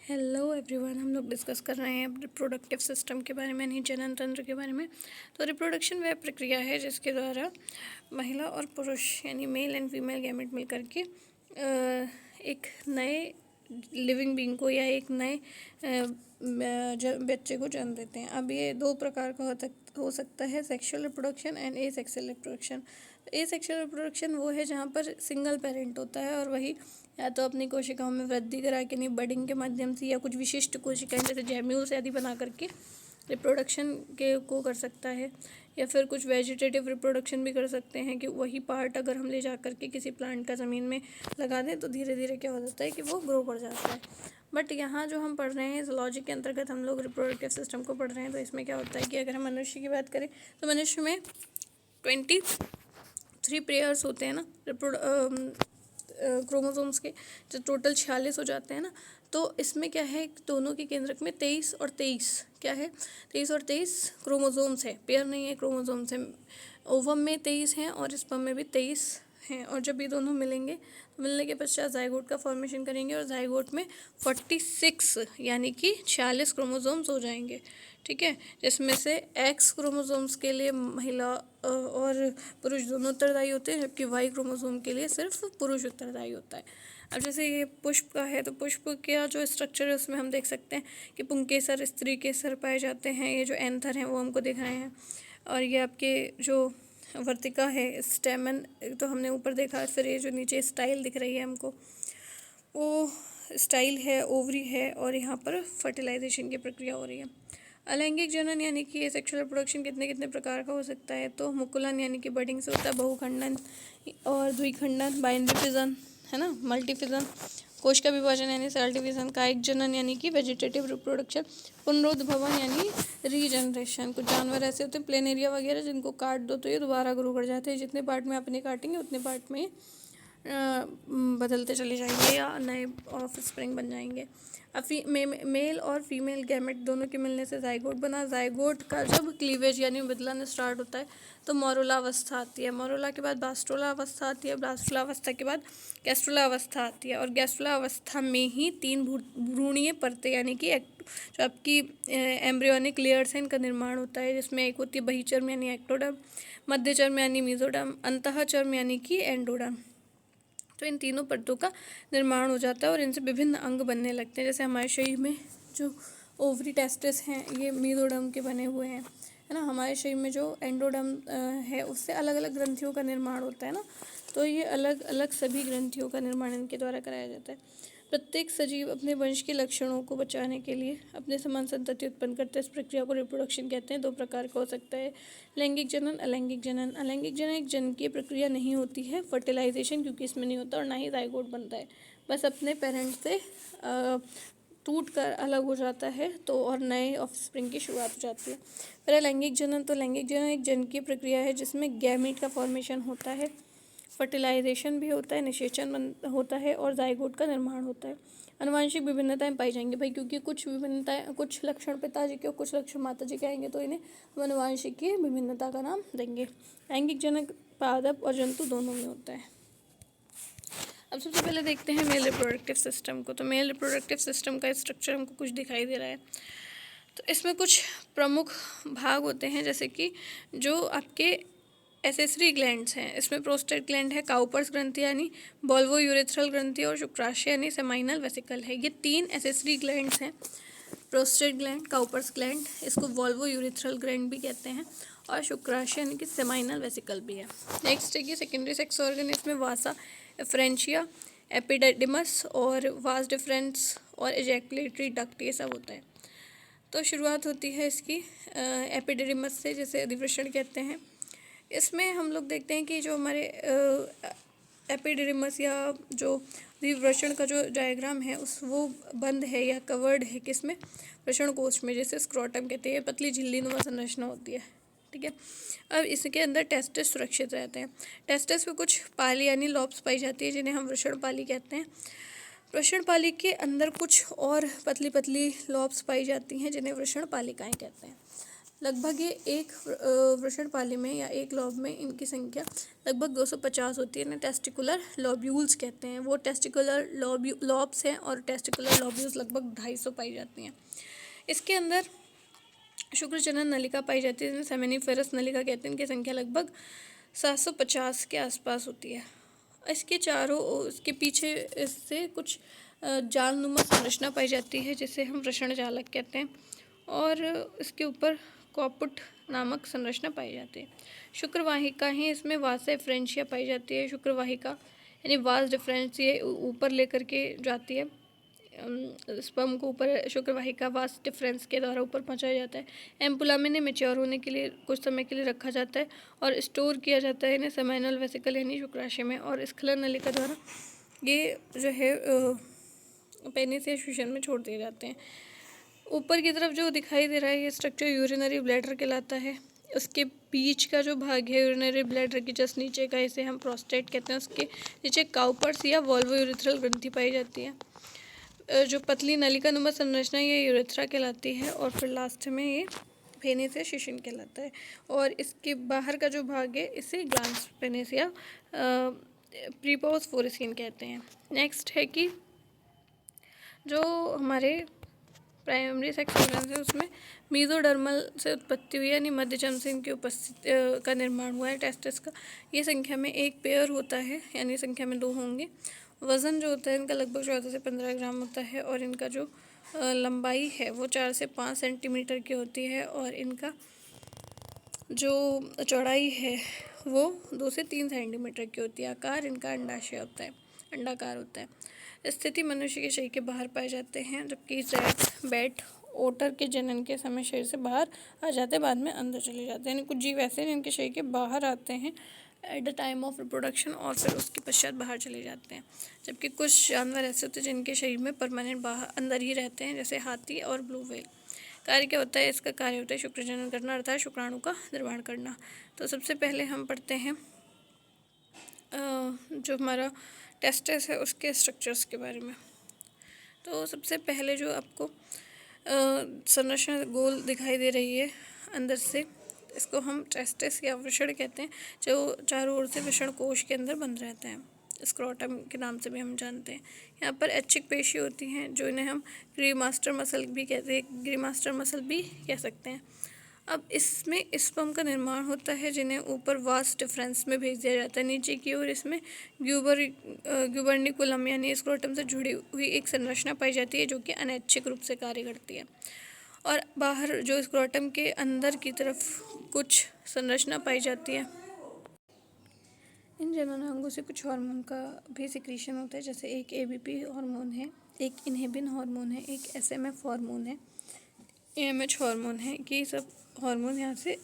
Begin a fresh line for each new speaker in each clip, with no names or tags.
Hello everyone, हम लोग discuss कर रहे हैं रिप्रोडक्टिव सिस्टम के बारे में, यानी जनन तंत्र के बारे में। तो रिप्रोडक्शन वह प्रक्रिया है जिसके द्वारा महिला और पुरुष यानी मेल एंड फीमेल गैमेट मिल करके एक नए लिविंग बीइंग को या एक नए बच्चे को जन्म देते हैं। अब ये दो प्रकार का हो सकता है, sexual reproduction and A sexual reproduction. A sexual reproduction वो है जहाँ पर सिंगल पेरेंट होता है और वही या तो अपनी कोशिकाओं में वृद्धि करा के नहीं बडिंग के माध्यम से या कुछ विशिष्ट कोशिकाएं जैसे जैम्यूल्स आदि बना करके रिप्रोडक्शन के को कर सकता है, या फिर कुछ वेजिटेटिव रिप्रोडक्शन भी कर सकते हैं कि वही पार्ट अगर हम ले जा करके किसी प्लांट का ज़मीन में लगा दें तो धीरे धीरे क्या हो जाता है कि वो ग्रो कर जाता है। बट यहाँ जो हम पढ़ रहे हैं इस लॉजिक के अंतर्गत हम लोग रिप्रोडक्टिव सिस्टम को पढ़ रहे हैं, तो इसमें क्या होता है कि अगर हम मनुष्य की बात करें तो मनुष्य में 23 पेयर्स होते हैं ना क्रोमोसोम्स के, जो टोटल 46 हो जाते हैं ना। तो इसमें क्या है, दोनों के केंद्रक में 23 और 23 क्या है, 23 और 23 क्रोमोसोम्स है, पेयर नहीं है, क्रोमोसोम्स है। ओवम में 23 हैं और स्पर्म में भी 23 हैं, और जब ये दोनों मिलेंगे तो मिलने के पश्चात जाइगोट का फॉर्मेशन करेंगे और जाइगोट में 46 यानी कि 46 क्रोमोसोम्स हो जाएंगे। ठीक है, जिसमें से एक्स क्रोमोसोम्स के लिए महिला और पुरुष दोनों उत्तरदायी होते हैं, जबकि वाई क्रोमोसोम के लिए सिर्फ पुरुष उत्तरदायी होता है। अब जैसे ये पुष्प का है, तो पुष्प का जो स्ट्रक्चर है उसमें हम देख सकते हैं कि पुंकेसर, स्त्री केसर पाए जाते हैं। ये जो एंथर हैं वो हमको दिख रहे हैं, और ये आपके जो वर्तिका है, स्टेमन तो हमने ऊपर देखा, फिर ये जो नीचे स्टाइल दिख रही है हमको वो स्टाइल है, ओवरी है, और यहाँ पर फर्टिलाइजेशन की प्रक्रिया हो रही है। अलैंगिक जनन यानी कि ये सेक्सुअल रिप्रोडक्शन कितने कितने प्रकार का हो सकता है, तो मुकुलन यानी कि बडिंग से होता है, बहुखंडन और द्विखंडन, बाइनरी फिजन है ना, मल्टीफिजन, कोश का विभाजन यानी सेल डिवीजन, कायिक जनन यानी कि वेजिटेटिव रिप्रोडक्शन, पुनरुद्भवन यानी रीजनरेशन। कुछ जानवर ऐसे होते हैं प्लेनेरिया वगैरह जिनको काट दो तो ये दोबारा ग्रो कर जाते हैं, जितने पार्ट में आपने काटेंगे उतने पार्ट में बदलते चले जाएंगे या नए ऑफ स्प्रिंग बन जाएंगे। अब मेल और फीमेल गैमेट दोनों के मिलने से जाइगोट बना। जाइगोट का जब क्लीवेज यानी विदलन स्टार्ट होता है तो मोरुला अवस्था आती है, मोरुला के बाद बास्टोला अवस्था आती है, बास्टोला अवस्था के बाद गैस्ट्रोला अवस्था आती है, और गैस्ट्रोला अवस्था में ही 3 भ्रूणीय परतें यानी कि जो आपकी एम्ब्रियोनिक लेयर्स हैं इनका निर्माण होता है, जिसमें एक होती है बहिचर्म यानी एक्टोडर्म, मध्यचर्म यानी मीजोडर्म, अंतःचर्म यानी कि एंडोडर्म। तो इन तीनों परतों का निर्माण हो जाता है और इनसे विभिन्न अंग बनने लगते हैं। जैसे हमारे शरीर में जो ओवरी टेस्टिस हैं ये मीजोडर्म के बने हुए हैं, है ना। हमारे शरीर में जो एंडोडर्म है उससे अलग अलग ग्रंथियों का निर्माण होता है ना, तो ये अलग अलग सभी ग्रंथियों का निर्माण इनके द्वारा कराया जाता है। प्रत्येक सजीव अपने वंश के लक्षणों को बचाने के लिए अपने समान संतति उत्पन्न करते हैं। इस प्रक्रिया को रिप्रोडक्शन कहते हैं। 2 प्रकार का हो सकता है, लैंगिक जनन, अलैंगिक जनन। अलैंगिक जनन एक जनकीय प्रक्रिया नहीं होती है, फर्टिलाइजेशन क्योंकि इसमें नहीं होता और ना ही जाइगोट बनता है, बस अपने पेरेंट से टूट कर अलग हो जाता है तो और नए ऑफस्प्रिंग की शुरुआत हो जाती है। फिर लैंगिक जनन, तो लैंगिक जनन एक जनकीय प्रक्रिया है जिसमें गैमीट का फॉर्मेशन होता है, फर्टिलाइजेशन भी होता है, निषेचन होता है और जाइगोट का निर्माण होता है। आनुवांशिक विभिन्नताएं पाई जाएंगी भाई, क्योंकि कुछ विभिन्नताएं, कुछ लक्षण पिताजी के और कुछ लक्षण माताजी के आएंगे तो इन्हें हम आनुवांशिक की विभिन्नता का नाम देंगे। लैंगिक जनन पादप और जंतु दोनों में होता है। अब सबसे पहले देखते हैं मेल रिप्रोडक्टिव सिस्टम को। तो मेल रिप्रोडक्टिव सिस्टम का स्ट्रक्चर हमको कुछ दिखाई दे रहा है। तो इसमें कुछ प्रमुख भाग होते हैं, जैसे कि जो आपके एसेसरी ग्लैंड्स हैं, इसमें प्रोस्टेट ग्लैंड है, काउपर्स ग्रंथि यानी बोल्वो यूरेथ्रल ग्रंथि और शुक्राशय यानी सेमाइनल वेसिकल है। ये 3 एसेसरी ग्लैंड्स हैं, प्रोस्टेट ग्लैंड, काउपर्स ग्लैंड, इसको वोल्वो यूरेथ्रल ग्लैंड भी कहते हैं, और शुक्राशय यानी कि सेमाइनल वेसिकल भी है। नेक्स्ट है कि सेकेंडरी सेक्स ऑर्गन, इसमें वासा, फ्रेंचिया, एपिडेडिमस और वास डिफरेंस और एजैकुलेटरी डक्ट ये सब होता है। तो शुरुआत होती है इसकी एपिडेडिमस से, जिसे अधिवृषण कहते हैं। इसमें हम लोग देखते हैं कि जो हमारे एपिडेडिमस या जो वृषण का जो डायग्राम है उस वो बंद है या कवर्ड है किसमें, वृषण कोश में, जैसे स्क्रोटम कहते हैं, पतली झिल्ली नुमा संरचना होती है। ठीक है, अब इसके अंदर टेस्टिस सुरक्षित रहते हैं। टेस्टिस में कुछ पाली यानी लॉब्स पाई जाती है जिन्हें हम वृषण पाली कहते हैं। वृषण पाली के अंदर कुछ और पतली पतली लॉब्स पाई जाती हैं जिन्हें वृषण पालिकाएँ कहते हैं। लगभग ये एक वृषणपाली में या एक लॉब में इनकी संख्या लगभग 250 होती है। इन्हें टेस्टिकुलर लॉब्यूल्स कहते हैं। वो टेस्टिकुलर लॉब्स हैं और टेस्टिकुलर लॉब्यूल्स लगभग 250 पाई जाती हैं। इसके अंदर शुक्र जनन नलिका पाई जाती है, जिन्हें सेमिनिफेरस नलिका कहते हैं। इनकी संख्या लगभग 750 के आसपास होती है। इसके चारों इसके पीछे इससे कुछ जालनुमा संरचना पाई जाती है, जिसे हम वृषण जालक कहते हैं, और इसके ऊपर कॉपुट नामक संरचना पाई जाती है। शुक्रवाहिका ही इसमें वासा फ्रेंचिया पाई जाती है। शुक्रवाहिका यानी वास डिफरेंस ये ऊपर लेकर के जाती है। स्पर्म को ऊपर शुक्रवाहिका वास डिफरेंस के द्वारा ऊपर पहुंचाया जाता है। एम्पुला में इन्हें मैच्योर होने के लिए कुछ समय के लिए रखा जाता है और स्टोर किया जाता है इन्हें सेमाइनल वेसिकल यानी शुक्राशय में, और स्खलन नलिका द्वारा ये जो है पेनिस या शुशन में छोड़ दिए जाते हैं। ऊपर की तरफ जो दिखाई दे रहा है ये स्ट्रक्चर यूरिनरी ब्लैडर कहलाता है। उसके बीच का जो भाग है यूरिनरी ब्लैडर की जस्ट नीचे का, इसे हम प्रोस्टेट कहते हैं। उसके नीचे काउपर्स या वॉल्वो यूरिथ्रल ग्रंथि पाई जाती है। जो पतली नलिका नुमा संरचना ये यूरेथ्रा कहलाती है, और फिर लास्ट में ये पेनिस या शिशिन कहलाता है। और इसके बाहर का जो भाग है इसे ग्लांस पेनिस या प्रीपोस फोरेसिन कहते हैं। नेक्स्ट है कि जो हमारे प्राइमरी सेक्स ऑर्गन्स है उसमें मीजोडर्मल से उत्पत्ति हुई, यानी मध्य चर्म से इनकी उपस्थिति का निर्माण हुआ है टेस्टिस का। ये संख्या में एक पेयर होता है, यानी संख्या में 2 होंगे। वज़न जो होता है इनका लगभग 14 से 15 ग्राम होता है, और इनका जो लंबाई है वो 4 से 5 सेंटीमीटर की होती है, और इनका जो चौड़ाई है वो 2 से 3 सेंटीमीटर की होती है। आकार इनका अंडाशय होता है, अंडाकार होता है। स्थिति मनुष्य के शरीर के बाहर पाए जाते हैं, जबकि रैट, बैट, ओटर के जनन के समय शरीर से बाहर आ जाते हैं, बाद में अंदर चले जाते हैं। यानी कुछ जीव ऐसे हैं जिनके शरीर के बाहर आते हैं at the time of reproduction और फिर उसके पश्चात बाहर चले जाते हैं, जबकि कुछ जानवर ऐसे होते हैं जिनके शरीर में परमानेंट बाहर अंदर ही रहते हैं, जैसे हाथी और ब्लू व्हेल। कार्य क्या होता है? इसका कार्य होता है शुक्र जनन करना, अर्थात शुक्राणु का निर्माण करना। तो सबसे पहले हम पढ़ते हैं जो हमारा टेस्टिस है उसके स्ट्रक्चर्स के बारे में। तो सबसे पहले जो आपको संरचना गोल दिखाई दे रही है अंदर से, इसको हम टेस्टिस या वृषण कहते हैं, जो चारों ओर से वृषण कोश के अंदर बंद रहते हैं। स्क्रोटम के नाम से भी हम जानते हैं। यहाँ पर ऐच्छिक पेशी होती हैं, जो इन्हें हम ग्रीमास्टर मसल भी कहते हैं, ग्रीमास्टर मसल भी कह सकते हैं। अब इसमें स्पर्म का निर्माण होता है, जिन्हें ऊपर वास डिफरेंस में भेज दिया जाता है। नीचे की ओर इसमें ग्यूबर्निकुलम यानी स्क्रोटम से जुड़ी हुई एक संरचना पाई जाती है, जो कि अनैच्छिक रूप से कार्य करती है। और बाहर जो स्क्रोटम के अंदर की तरफ कुछ संरचना पाई जाती है। इन जननांगों से कुछ हार्मोन का भी सिक्रीशन होता है, जैसे एक एबीपी हार्मोन है, एक इनहिबिन हार्मोन है, एक एसएमएफ हार्मोन है, एएमएच हार्मोन है। ये सब हार्मोन यहाँ से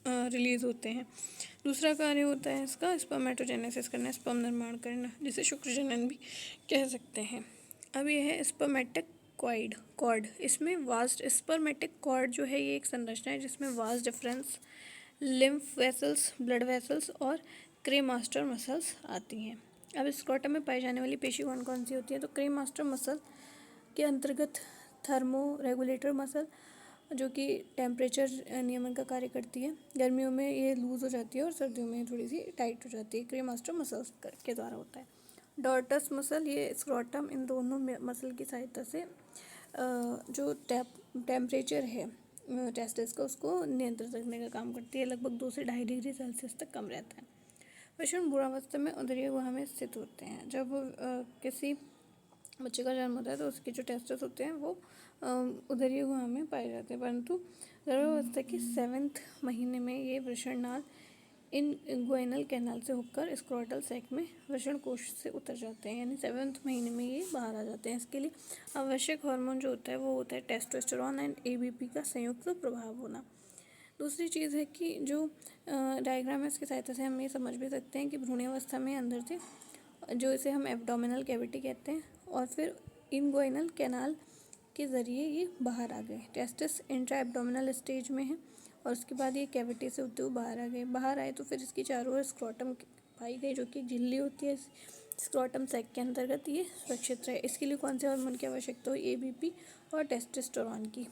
रिलीज़ होते हैं। दूसरा कार्य होता है इसका स्पर्मेटोजेनेसिस करना, स्पर्म निर्माण करना, जिसे शुक्र जनन भी कह सकते हैं। अब यह है स्पर्मेटिक कॉर्ड। इसमें वास्ट स्पर्मेटिक कॉर्ड जो है ये एक संरचना है जिसमें vast difference, lymph vessels, blood vessels और क्रेमास्टर मसल्स आती हैं। अब स्क्रोटम में पाई जाने वाली पेशी कौन कौन सी होती है? तो क्रेमास्टर मसल के अंतर्गत थर्मो रेगुलेटर मसल, जो कि टेम्परेचर नियमन का कार्य करती है। गर्मियों में ये लूज़ हो जाती है और सर्दियों में थोड़ी सी टाइट हो जाती है। क्रेमास्टर मसल्स के द्वारा होता है। डॉर्टस मसल, ये स्क्रोटम इन दोनों मसल की सहायता से जो टेम्परेचर है टेस्टिस का उसको नियंत्रित रखने का काम करती है। लगभग 2 से 2.5 डिग्री सेल्सियस तक कम रहता है। वृषण भ्रूणावस्था में उदरीय गुहा में स्थित होते हैं। जब किसी बच्चे का जन्म होता है तो उसके जो टेस्टिस होते हैं वो उदरीय गुहा में पाए जाते हैं, परंतु गर्भावस्था के 7वें महीने में ये वृषण नाल इनगुइनल कैनाल से होकर स्क्रोटल सैक में वृषण कोश से उतर जाते हैं, यानी 7वें महीने में ये बाहर आ जाते हैं। इसके लिए आवश्यक हार्मोन जो होता है वो होता है टेस्टोस्टेरोन एंड एबीपी का संयुक्त प्रभाव होना। दूसरी चीज़ है कि जो डायग्राम है इसकी सहायता से हम ये समझ भी सकते हैं कि भ्रूणावस्था में अंदर से जो इसे हम एब्डोमिनल कैविटी कहते हैं, और फिर इनगुइनल कैनाल के ज़रिए ये बाहर आ गए। टेस्टिस इंट्रा एब्डोमिनल स्टेज में है और उसके बाद ये कैविटी से होते हुए बाहर आ गए। बाहर आए तो फिर इसकी चारों ओर स्क्रोटम पाई गई, जो कि झिल्ली होती है स्क्रोटम सैक के अंतर्गत, ये सुरक्षित रहे। इसके लिए कौन से हार्मोन की आवश्यकता हो? एबीपी और टेस्टोस्टेरोन की।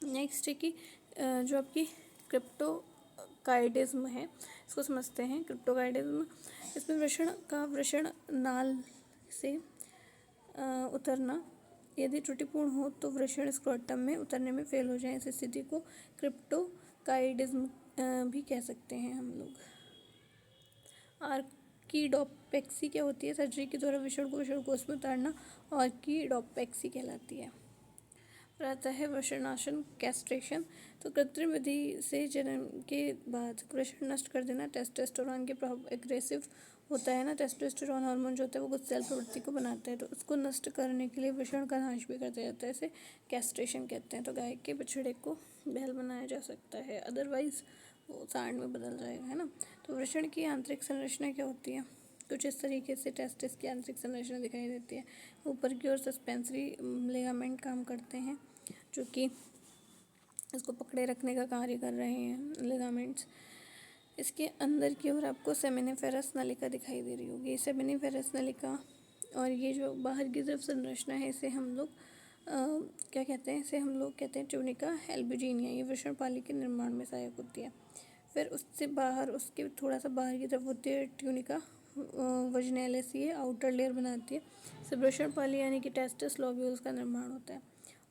नेक्स्ट है कि जो आपकी क्रिप्टोकाइडिज्म है, इसको समझते हैं। क्रिप्टोकाइडिज्म, इसमें वृषण नाल से उतरना यदि त्रुटिपूर्ण हो तो वृषण स्क्रोटम में उतरने में फेल हो जाए, इस स्थिति को क्रिप्टोकाइडिज्म भी कह सकते हैं हम लोग। आर्किडोपेक्सी क्या होती है? सर्जरी के द्वारा वृषण में उतारना आर्किडोपेक्सी कहलाती है। फिर आता है वृषणाशन, कैस्ट्रेशन। तो कृत्रिम विधि से जन्म के बाद वृषण नष्ट कर देना। टेस्टोस्टेरोन के प्रभाव एग्रेसिव होता है ना, टेस्टोस्टेरोन हार्मोन जो होता है वो कुछ सेल प्रवृत्ति को बनाता है, तो उसको नष्ट करने के लिए वृषण का नाश भी कर दिया जाता है, इसे कैस्ट्रेशन कहते हैं। तो गाय के बछड़े को बैल बनाया जा सकता है, अदरवाइज वो सांड में बदल जाएगा, है ना। तो वृषण की आंतरिक संरचना क्या होती है? कुछ इस तरीके से टेस्टिस की आंतरिक संरचना दिखाई देती है। ऊपर की ओर सस्पेंसरी लिगामेंट काम करते हैं, जो कि इसको पकड़े रखने का कार्य कर रहे हैं, लिगामेंट्स। इसके अंदर की ओर आपको सेमिनिफेरस नलिका दिखाई दे रही होगी। सेमिनिफेरस नलिका और ये जो बाहर की तरफ संरचना है, इसे हम लोग क्या कहते हैं? इसे हम लोग कहते हैं ट्यूनिका एल्बुजिनिया। ये वृषणपाली के निर्माण में सहायक होती है। फिर उससे बाहर, उसके थोड़ा सा बाहर की तरफ होती है ट्यूनिका वजनैलिस, ये आउटर लेयर बनाती है। इससे वृषणपाली यानी कि टेस्टिस लोब्यूल्स का निर्माण होता है।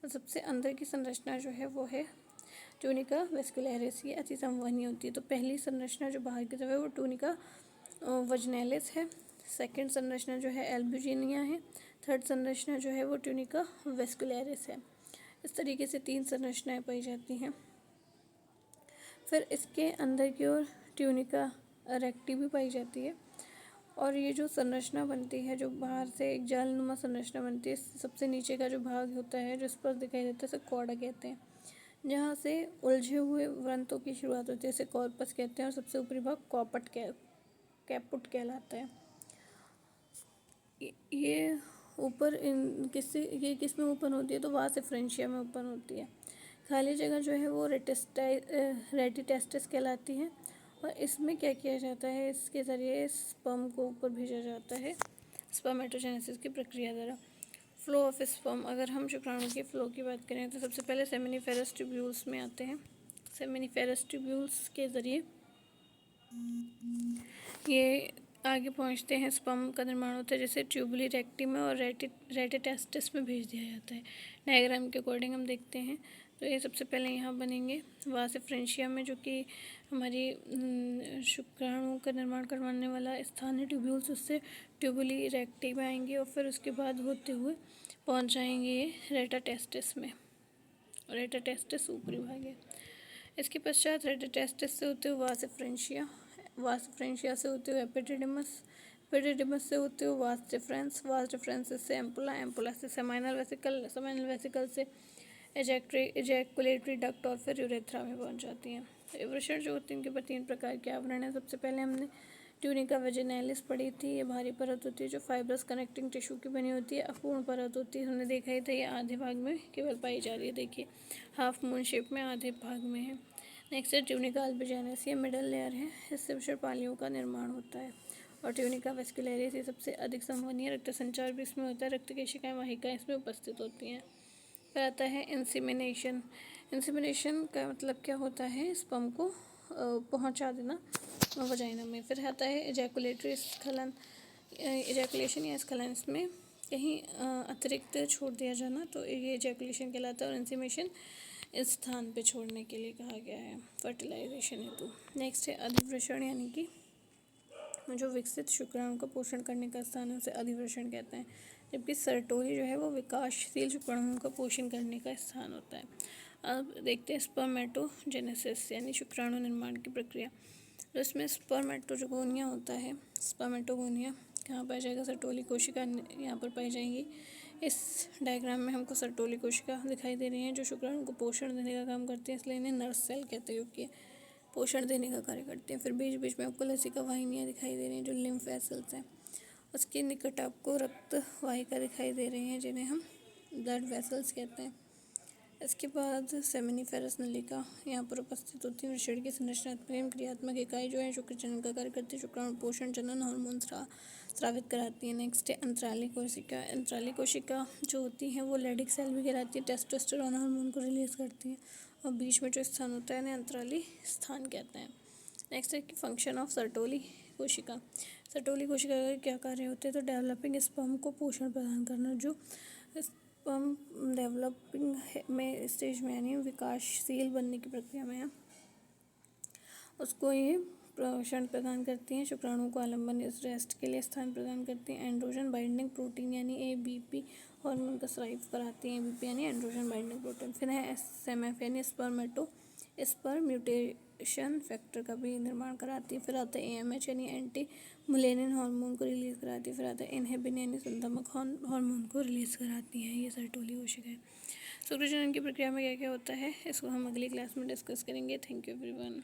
और सबसे अंदर की संरचना जो है वो है ट्यूनिका वेस्कुलरिस, ये अति संवहनीय होती है। तो पहली संरचना जो बाहर की तरफ है वो ट्यूनिका वजनैलिस है, सेकंड संरचना जो है एल्बुजिनिया है, थर्ड संरचना जो है वो ट्यूनिका वेस्कुलरिस है। इस तरीके से 3 संरचनाएं पाई जाती हैं। फिर इसके अंदर की ओर ट्यूनिका रेक्टी भी पाई जाती है। और ये जो संरचना बनती है, जो बाहर से एक जालनुमा संरचना बनती है, सबसे नीचे का जो भाग होता है जो स्पष्ट दिखाई देता है, उसे कॉर्डा कहते हैं, जहाँ से उलझे हुए वृंतों की शुरुआत होती है, इसे कॉर्पस कहते हैं। और सबसे ऊपरी भाग कैपुट कहलाता है। ये ऊपर ये किस में ओपन होती है? तो वासिफ्रेंशिया में ओपन होती है। खाली जगह जो है वो रेटिटेस्टिस कहलाती है। और इसमें क्या किया जाता है? इसके ज़रिए स्पर्म को ऊपर भेजा जाता है स्पर्मेटोजेनेसिस की प्रक्रिया द्वारा। फ्लो ऑफ स्पर्म, अगर हम शुक्राणु के फ्लो की बात करें तो सबसे पहले सेमिनिफेरस ट्यूब्यूल्स में आते हैं। सेमिनिफेरस ट्यूब्यूल्स के ज़रिए ये आगे पहुंचते हैं, स्पर्म का निर्माण होता है, जैसे ट्यूबुली रेक्टी में और रेटिटेस्टिस में भेज दिया जाता है। डायग्राम के अकॉर्डिंग हम देखते हैं तो ये सबसे पहले यहाँ बनेंगे वासिफ्रेंशिया में, जो कि हमारी शुक्राणु का निर्माण करवाने वाला स्थान है ट्यूब्यूल्स, उससे ट्यूबुली रेक्टी में आएंगे और फिर उसके बाद होते हुए पहुँच जाएंगे ये रेटाटेस्टिस में। रेटाटेस्टिस ऊपरी भाग है। इसके पश्चात रेटाटेस्टिस से होते हुए वासिफ्रेंशिया से होते हुए एपिडिडिमस से होते हुए वास डिफरेंस से एम्पुला से सेमाइनल वेसिकल से एजैकुलेटरी डक्ट और फिर यूरेथ्रा में पहुंच जाती हैं। वृषण जो होती है इनके पर 3 प्रकार के आवरण हैं। सबसे पहले हमने ट्यूनिका वेजिनैलिस पढ़ी थी, ये भारी परत होती है जो फाइब्रस कनेक्टिंग टिश्यू की बनी होती है। अपूर्ण परत होती है, हमने देखा ही था, ये आधे भाग में केवल पाई जा रही है, देखिए हाफ मून शेप में आधे भाग में है। नेक्स्ट है ट्यूनिका अल्बिजेनस, ये मिडल लेयर है, इससे वृषणपालियों का निर्माण होता है। और ट्यूनिका वेस्कुलरिस ये सबसे अधिक संवहनीय, रक्त संचार भी इसमें होता है, रक्त केशिकाएं वाहिकाएं इसमें उपस्थित होती हैं। फिर आता है इंसिमिनेशन। इंसिमिनेशन का मतलब क्या होता है? स्पर्म को पहुंचा देना वजाइना में। फिर आता है एजैकुलेटरी स्खलन, एजैकुलेशन या स्खलन, इसमें कहीं अतिरिक्त छोड़ दिया जाना, तो ये एजैकुलेशन कहलाता है। और इंसिमेशन इस स्थान पे छोड़ने के लिए कहा गया है फर्टिलाइजेशन हेतु। नेक्स्ट है अधिवृषण, यानी कि जो विकसित शुक्राणु का पोषण करने का स्थान है उसे अधिवृषण कहते हैं। जबकि सर्टोली जो है वो विकासशील शुक्राणुओं का पोषण करने का स्थान होता है। अब देखते हैं स्पर्मेटोजेनेसिस यानी शुक्राणु निर्माण की प्रक्रिया। तो इसमें स्पर्मेटोगोनिया होता है। स्पर्मेटोगोनिया कहाँ पाया जाएगा? सर्टोली कोशिका यहाँ पर पाई जाएंगी। इस डायग्राम में हमको सर्टोली कोशिका दिखाई दे रही हैं जो शुक्राणु को पोषण देने का काम करती है, इसलिए इन्हें नर्स सेल कहते हैं, क्योंकि पोषण देने का कार्य करते हैं। फिर बीच बीच में आपको लसिका वाहिनियाँ दिखाई दे रही हैं जो लिम्फ वेसल्स हैं। उसके निकट आपको रक्त वाहिका दिखाई दे रही हैं जिन्हें हम ब्लड वेसल्स कहते हैं। इसके बाद सेमिनिफेरस नलिका यहाँ पर उपस्थित होती है। वृषण की संरचना प्रेम क्रियात्मक इकाई जो है शुक्र जनन का कार्य करती है, शुक्राणु पोषण जनन हार्मोन स्रावित कराती है। नेक्स्ट है अंतराली कोशिका। अंतराली कोशिका जो होती है वो लेडिक सेल भी कहलाती है, टेस्टोस्टेरोन हार्मोन को रिलीज करती है। और बीच में जो स्थान होता है इन्हें अंतराली स्थान कहते हैं। नेक्स्ट है कि फंक्शन ऑफ सर्टोली कोशिका। सर्टोली कोशिका का क्या कार्य होते हैं, तो डेवलपिंग स्पर्म को पोषण प्रदान करना। जो स्पर्म डेवलपिंग में स्टेज में यानी विकासशील बनने की प्रक्रिया में है, उसको ये पोषण प्रदान करती हैं। शुक्राणुओं को आलंबन रेस्ट के लिए स्थान प्रदान करती हैं। एंड्रोजन बाइंडिंग प्रोटीन यानी ABP हार्मोन का स्राव कराती हैं। ABP यानी एंड्रोजन बाइंडिंग प्रोटीन। फिर है SMF यानी स्पर्म म्यूटेशन फैक्टर का भी निर्माण कराती है। फिर आता है AMH यानी एंटी मुलेनिन हार्मोन को रिलीज कराती है। फिर आता है इनहिबिन यानी संदमक हार्मोन को रिलीज कराती हैं। ये सर्टोली कोशिकाएं। शुक्र जनन की प्रक्रिया में क्या क्या होता है इसको हम अगली क्लास में डिस्कस करेंगे। Thank you everyone.